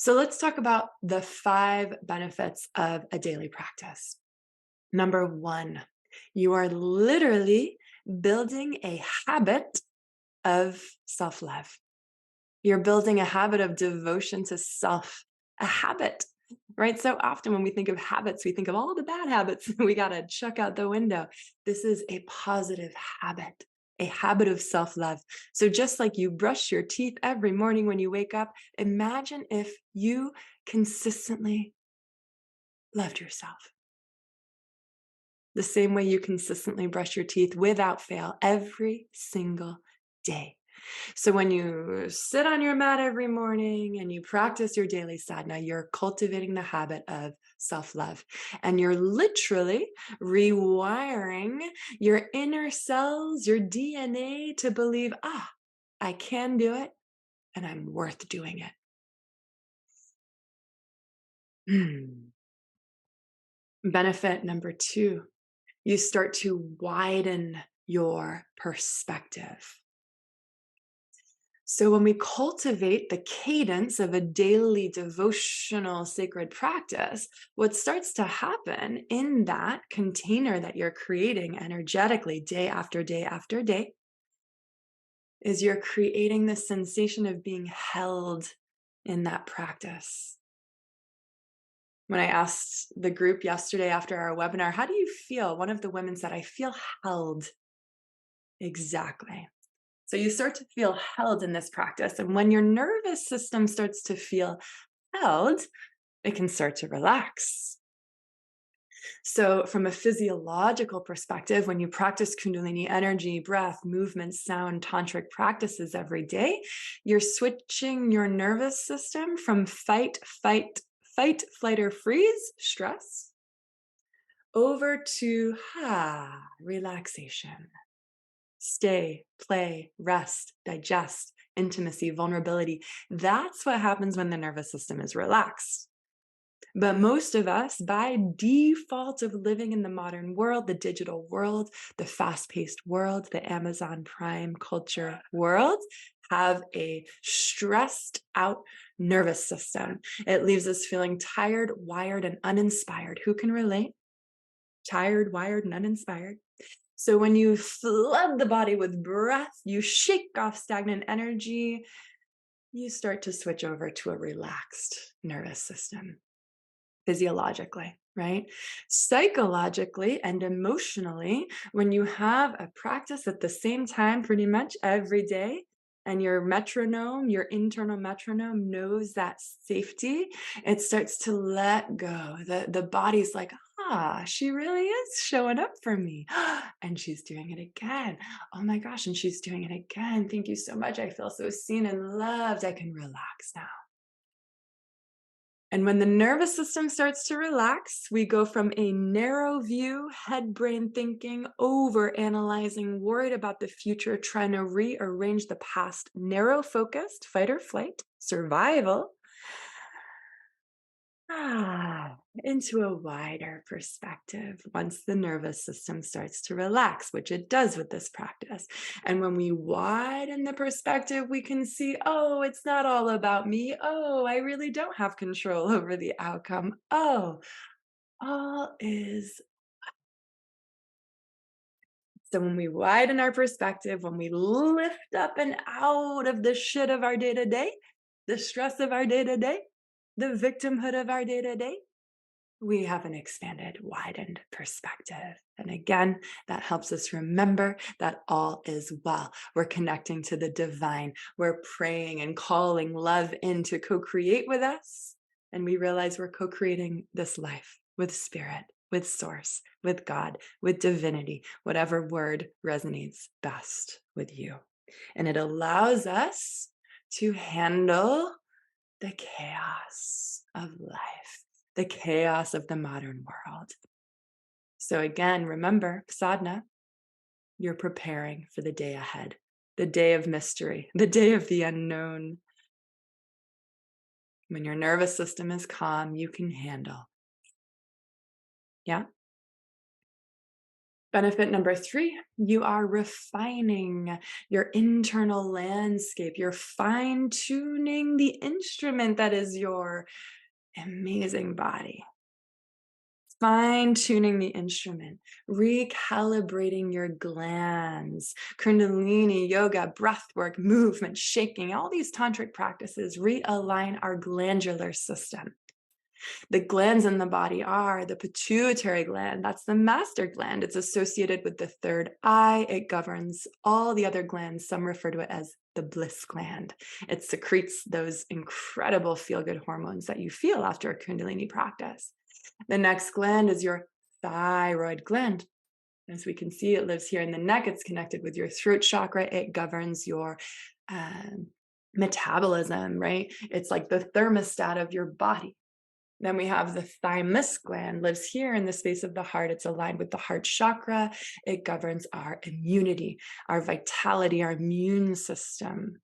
So let's talk about the 5 benefits of a daily practice. Number 1, you are literally building a habit of self-love. You're building a habit of devotion to self, a habit, right? So often when we think of habits, we think of all the bad habits we got to chuck out the window. This is a positive habit, a habit of self love. So just like you brush your teeth every morning when you wake up, imagine if you consistently loved yourself the same way you consistently brush your teeth without fail every single day. So when you sit on your mat every morning and you practice your daily sadhana, you're cultivating the habit of self-love. And you're literally rewiring your inner cells, your DNA to believe, I can do it and I'm worth doing it. Benefit number 2, you start to widen your perspective. So, when we cultivate the cadence of a daily devotional sacred practice, what starts to happen in that container that you're creating energetically day after day after day is you're creating the sensation of being held in that practice. When I asked the group yesterday after our webinar, how do you feel? One of the women said, I feel held. Exactly. So you start to feel held in this practice. And when your nervous system starts to feel held, it can start to relax. So, from a physiological perspective, when you practice Kundalini energy, breath, movement, sound, tantric practices every day, you're switching your nervous system from fight, flight, or freeze, stress, over to relaxation. Stay, play, rest, digest, intimacy, vulnerability. That's what happens when the nervous system is relaxed. But most of us, by default of living in the modern world, the digital world, the fast paced world, the Amazon Prime culture world, have a stressed out nervous system. It leaves us feeling tired, wired, and uninspired. Who can relate? Tired, wired, and uninspired. So when you flood the body with breath, you shake off stagnant energy, you start to switch over to a relaxed nervous system physiologically, right? Psychologically and emotionally, when you have a practice at the same time pretty much every day, and your metronome, your internal metronome knows that safety, it starts to let go. The body's like, she really is showing up for me. And she's doing it again. Oh my gosh, and she's doing it again. Thank you so much. I feel so seen and loved. I can relax now. And when the nervous system starts to relax, we go from a narrow view, head brain thinking, over analyzing, worried about the future, trying to rearrange the past, narrow focused, fight or flight, survival, into a wider perspective once the nervous system starts to relax, which it does with this practice. And when we widen the perspective, we can see, it's not all about me. I really don't have control over the outcome. All is. So when we widen our perspective, when we lift up and out of the shit of our day to day, the stress of our day to day, the victimhood of our day to day, we have an expanded, widened perspective. And again, that helps us remember that all is well. We're connecting to the divine. We're praying and calling love in to co-create with us. And we realize we're co-creating this life with spirit, with source, with God, with divinity, whatever word resonates best with you. And it allows us to handle the chaos of life, the chaos of the modern world. So again, remember, sadhana, you're preparing for the day ahead, the day of mystery, the day of the unknown. When your nervous system is calm, you can handle. Yeah. Benefit number 3, you are refining your internal landscape. You're fine-tuning the instrument that is your amazing body. Fine-tuning the instrument, recalibrating your glands, Kundalini, yoga, breath work, movement, shaking, all these tantric practices realign our glandular system. The glands in the body are the pituitary gland. That's the master gland. It's associated with the third eye. It governs all the other glands. Some refer to it as the bliss gland. It secretes those incredible feel-good hormones that you feel after a Kundalini practice. The next gland is your thyroid gland. As we can see, it lives here in the neck. It's connected with your throat chakra. It governs your metabolism, right? It's like the thermostat of your body. Then we have the thymus gland, lives here in the space of the heart. It's aligned with the heart chakra. It governs our immunity, our vitality, our immune system.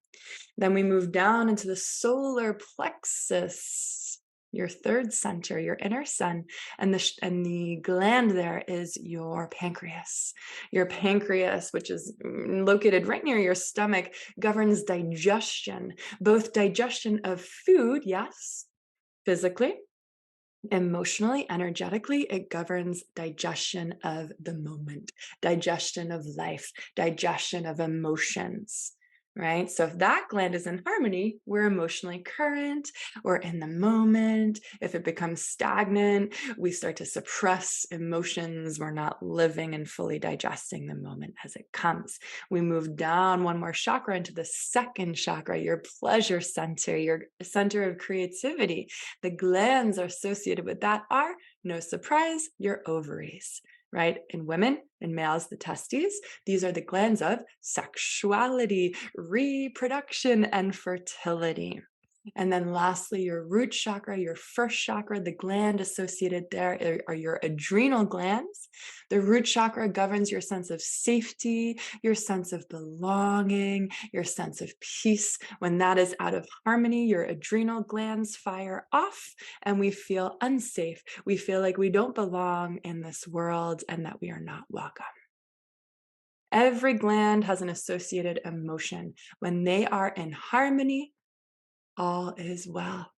Then we move down into the solar plexus, your third center, your inner sun, and the gland there is your pancreas. Your pancreas, which is located right near your stomach, governs digestion, both digestion of food, yes, physically, emotionally, energetically. It governs digestion of the moment, digestion of life, digestion of emotions, right? So if that gland is in harmony, we're emotionally current, we're in the moment. If it becomes stagnant, we start to suppress emotions. We're not living and fully digesting the moment as it comes. We move down one more chakra into the second chakra, your pleasure center, your center of creativity. The glands associated with that are, no surprise, your ovaries, right? In women and males, the testes. These are the glands of sexuality, reproduction, and fertility. And then lastly, your root chakra, your first chakra, the gland associated there are your adrenal glands. The root chakra governs your sense of safety, your sense of belonging, your sense of peace. When that is out of harmony, your adrenal glands fire off and we feel unsafe. We feel like we don't belong in this world and that we are not welcome. Every gland has an associated emotion. When they are in harmony, all is well.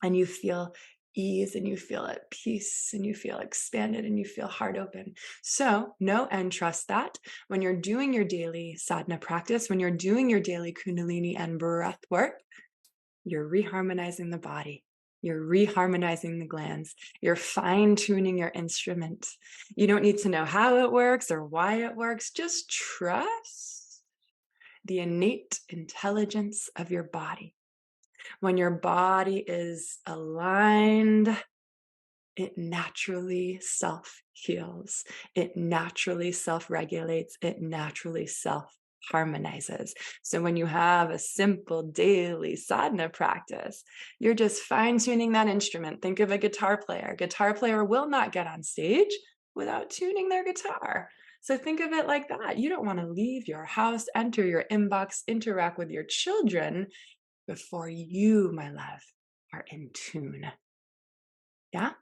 And you feel ease and you feel at peace and you feel expanded and you feel heart open. So know and trust that when you're doing your daily sadhana practice, when you're doing your daily Kundalini and breath work, you're reharmonizing the body. You're reharmonizing the glands. You're fine-tuning your instrument. You don't need to know how it works or why it works. Just trust the innate intelligence of your body. When your body is aligned, it naturally self-heals. It naturally self-regulates. It naturally self-harmonizes. So when you have a simple daily sadhana practice, you're just fine-tuning that instrument. Think of a guitar player. Guitar player will not get on stage without tuning their guitar. So think of it like that. You don't want to leave your house, enter your inbox, interact with your children before you, my love, are in tune. Yeah?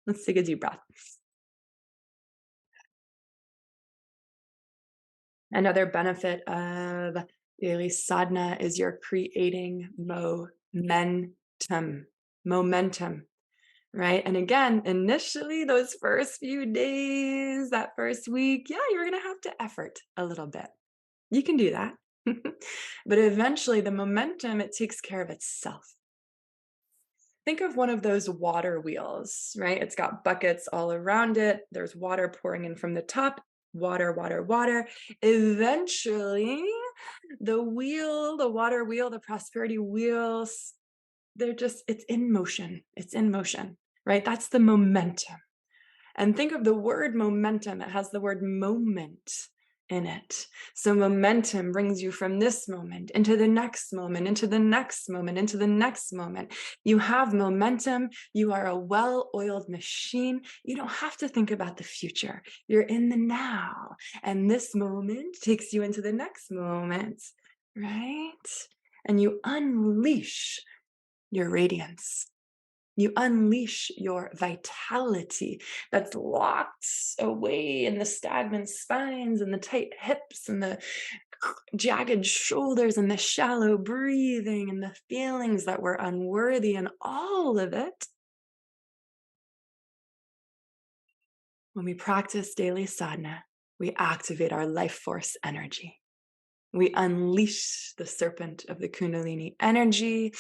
Let's take a deep breath. Another benefit of daily sadhana is you're creating momentum, right? And again, initially, those first few days, that first week, yeah, you're going to have to effort a little bit. You can do that. But eventually, the momentum, it takes care of itself. Think of one of those water wheels, right? It's got buckets all around it. There's water pouring in from the top, water, water, water. Eventually, the wheel, the water wheel, the prosperity wheels, it's in motion. It's in motion, right? That's the momentum. And think of the word momentum. It has the word moment in it. So momentum brings you from this moment into the next moment, into the next moment, into the next moment. You have momentum. You are a well-oiled machine. You don't have to think about the future. You're in the now. And this moment takes you into the next moment, right? And you unleash your radiance. You unleash your vitality that's locked away in the stagnant spines and the tight hips and the jagged shoulders and the shallow breathing and the feelings that we're unworthy and all of it. When we practice daily sadhana, we activate our life force energy. We unleash the serpent of the Kundalini energy.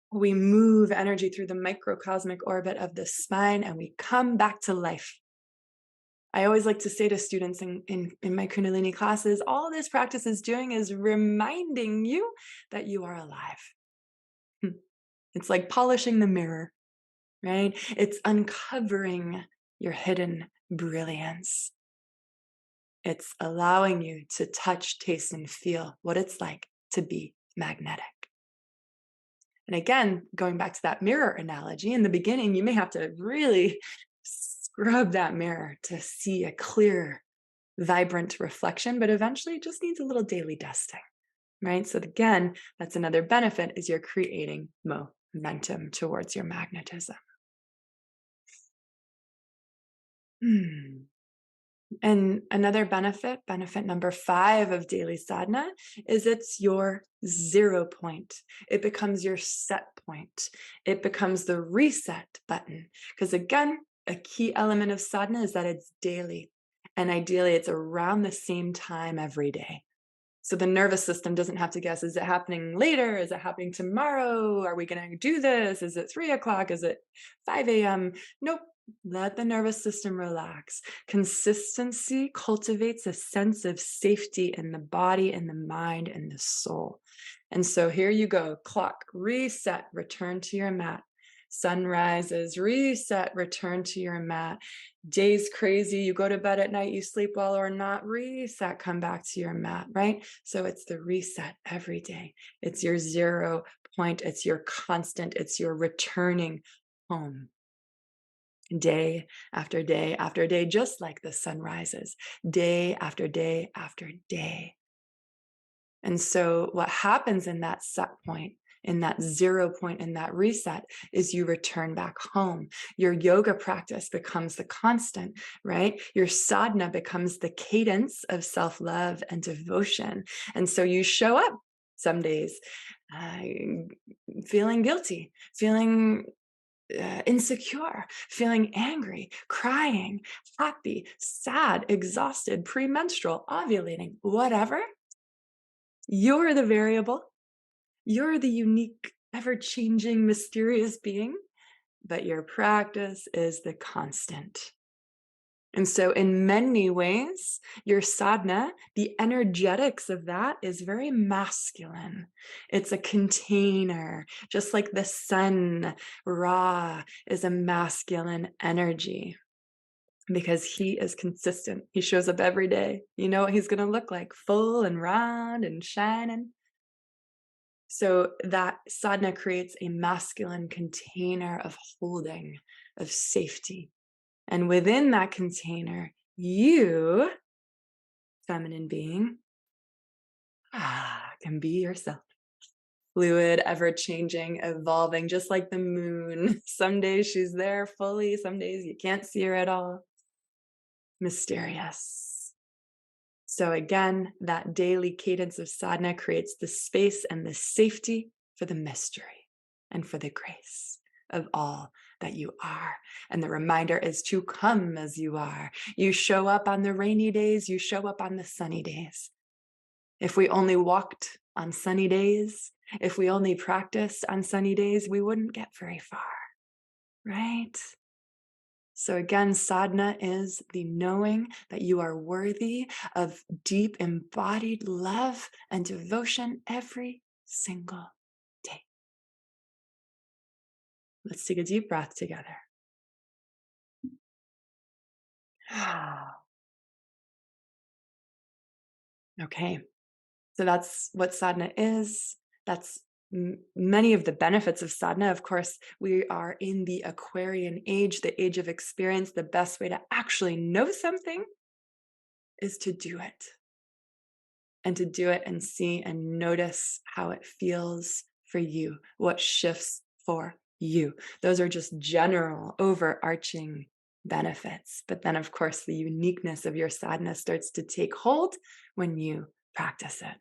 We move energy through the microcosmic orbit of the spine and we come back to life. I always like to say to students in my Kundalini classes, all this practice is doing is reminding you that you are alive. It's like polishing the mirror, right? It's uncovering your hidden brilliance. It's allowing you to touch, taste, and feel what it's like to be magnetic. And again, going back to that mirror analogy, in the beginning, you may have to really scrub that mirror to see a clear, vibrant reflection, but eventually it just needs a little daily dusting, right? So again, that's another benefit is you're creating momentum towards your magnetism. And another benefit number 5 of daily sadhana, is it's your 0 point. It becomes your set point. It becomes the reset button. Because again, a key element of sadhana is that it's daily. And ideally, it's around the same time every day. So the nervous system doesn't have to guess, is it happening later? Is it happening tomorrow? Are we going to do this? Is it 3 o'clock? Is it 5 a.m.? Nope. Let the nervous system relax. Consistency cultivates a sense of safety in the body, in the mind, and the soul. And so here you go. Clock, reset, return to your mat. Sun rises, reset, return to your mat. Day's crazy, you go to bed at night, you sleep well or not, reset, come back to your mat, right? So it's the reset every day. It's your 0 point, it's your constant, it's your returning home. Day after day after day, just like the sun rises, day after day after day. And so what happens in that set point, in that 0 point, in that reset, is you return back home. Your yoga practice becomes the constant, right? Your sadhana becomes the cadence of self-love and devotion. And so you show up some days feeling guilty, feeling insecure, feeling angry, crying, happy, sad, exhausted, premenstrual, ovulating, whatever. You're the variable. You're the unique, ever-changing, mysterious being, but your practice is the constant. And so in many ways, your sadhana, the energetics of that is very masculine. It's a container, just like the sun, Ra, is a masculine energy because he is consistent. He shows up every day. You know what he's going to look like, full and round and shining. So that sadhana creates a masculine container of holding, of safety. And within that container, you, feminine being, can be yourself. Fluid, ever-changing, evolving, just like the moon. Some days she's there fully, some days you can't see her at all. Mysterious. So again, that daily cadence of sadhana creates the space and the safety for the mystery and for the grace of all that you are. And the reminder is to come as you are. You show up on the rainy days, you show up on the sunny days. If we only walked on sunny days, if we only practiced on sunny days, we wouldn't get very far, right? So again, sadhana is the knowing that you are worthy of deep embodied love and devotion every single day. Let's take a deep breath together. Okay, so that's what sadhana is. That's many of the benefits of sadhana. Of course, we are in the Aquarian age, the age of experience. The best way to actually know something is to do it. And to do it and see and notice how it feels for you, what shifts for you. Those are just general, overarching benefits. But then, of course, the uniqueness of your sadness starts to take hold when you practice it.